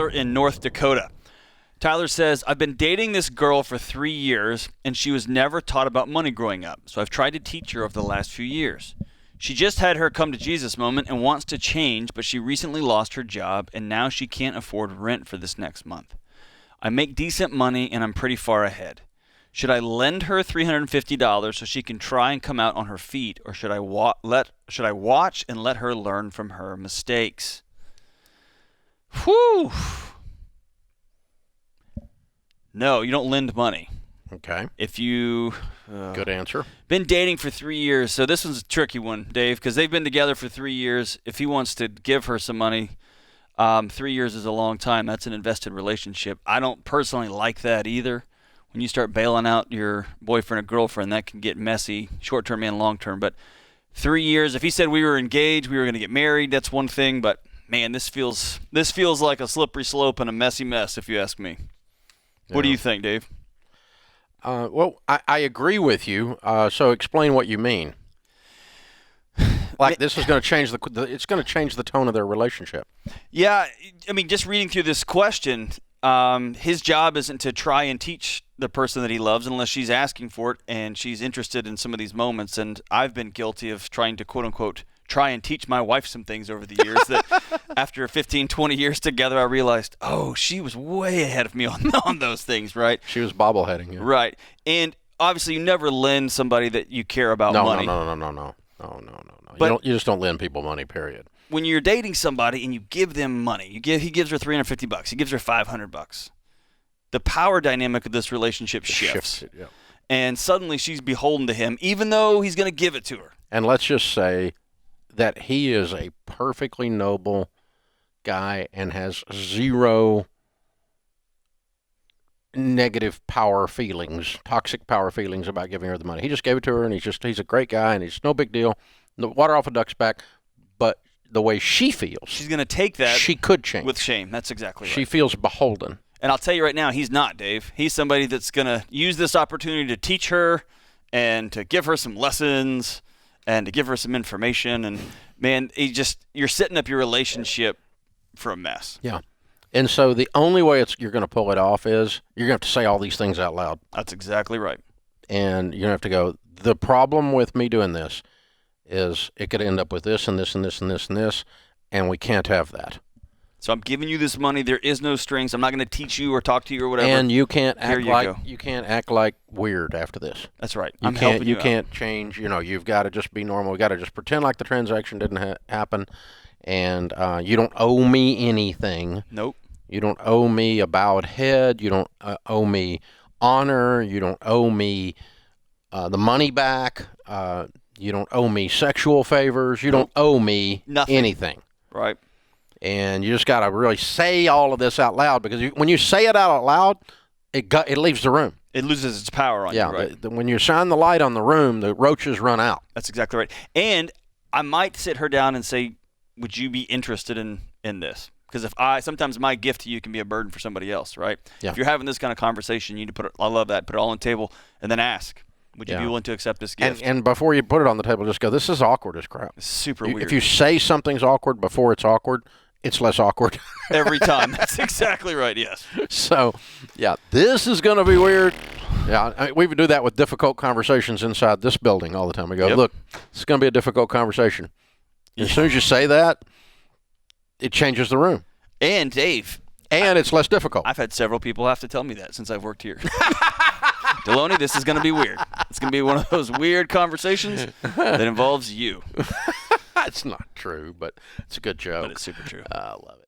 Tyler in North Dakota. Tyler says, I've been dating this girl for 3 years, and she was never taught about money growing up, so I've tried to teach her over the last few years. She just had her come to Jesus moment and wants to change, but she recently lost her job, and now she can't afford rent for this next month. I make decent money, and I'm pretty far ahead. Should I lend her $350 so she can try and come out on her feet, or should I watch and let her learn from her mistakes? Whew. No, you don't lend money. Okay. If you... Good answer. Been dating for 3 years, so this one's a tricky one, Dave, because they've been together for 3 years. If he wants to give her some money, 3 years is a long time. That's an invested relationship. I don't personally like that either. When you start bailing out your boyfriend or girlfriend, that can get messy, short-term and long-term. But 3 years, if he said we were engaged, we were going to get married, that's one thing. But, man, this feels like a slippery slope and a messy mess, if you ask me. Yeah. What do you think, Dave? Well, I agree with you. So explain what you mean. Like this is going to change it's going to change the tone of their relationship. Yeah, I mean, just reading through this question, his job isn't to try and teach the person that he loves unless she's asking for it and she's interested in some of these moments. And I've been guilty of trying to, quote unquote, try and teach my wife some things over the years that after 15, 20 years together, I realized, oh, she was way ahead of me on those things, right? She was bobbleheading. Yeah. Right. And obviously you never lend somebody that you care about money. No. But you just don't lend people money, period. When you're dating somebody and you give them money, he gives her $350, he gives her $500. The power dynamic of this relationship shifts. Yeah. And suddenly she's beholden to him, even though he's going to give it to her. And let's just say that he is a perfectly noble guy and has zero negative power feelings, toxic power feelings about giving her the money. He just gave it to her, and he's a great guy, and he's no big deal. The water off a duck's back. But the way she feels, she's going to take that. She could change with shame. That's exactly right. She feels beholden. And I'll tell you right now, he's not, Dave. He's somebody that's going to use this opportunity to teach her and to give her some lessons and to give her some information. And, man, you're setting up your relationship for a mess. Yeah. And so the only way you're going to pull it off is you're going to have to say all these things out loud. That's exactly right. And you're going to have to go, the problem with me doing this is it could end up with this and this and this and this and this, and we can't have that. So I'm giving you this money. There is no strings. I'm not going to teach you or talk to you or whatever. And you can't act like weird after this. That's right. You can't change. You've got to just be normal. You've got to just pretend like the transaction didn't happen. And you don't owe me anything. Nope. You don't owe me a bowed head. You don't owe me honor. You don't owe me the money back. You don't owe me sexual favors. You don't owe me anything. Right. And you just got to really say all of this out loud, because when you say it out loud, it leaves the room. It loses its power on you, right? When you shine the light on the room, the roaches run out. That's exactly right. And I might sit her down and say, would you be interested in this? Because sometimes my gift to you can be a burden for somebody else, right? Yeah. If you're having this kind of conversation, you need to I love that, put it all on the table and then ask, would you be willing to accept this gift? And before you put it on the table, just go, this is awkward as crap. It's super weird. If you say something's awkward before it's awkward, it's less awkward. Every time. That's exactly right, yes. So, yeah, this is going to be weird. Yeah, we do that with difficult conversations inside this building all the time. We go, look, this is going to be a difficult conversation. As soon as you say that, it changes the room. And, Dave. And it's less difficult. I've had several people have to tell me that since I've worked here. Deloney, this is going to be weird. It's going to be one of those weird conversations that involves you. It's not true, but it's a good joke. But it's super true. I love it.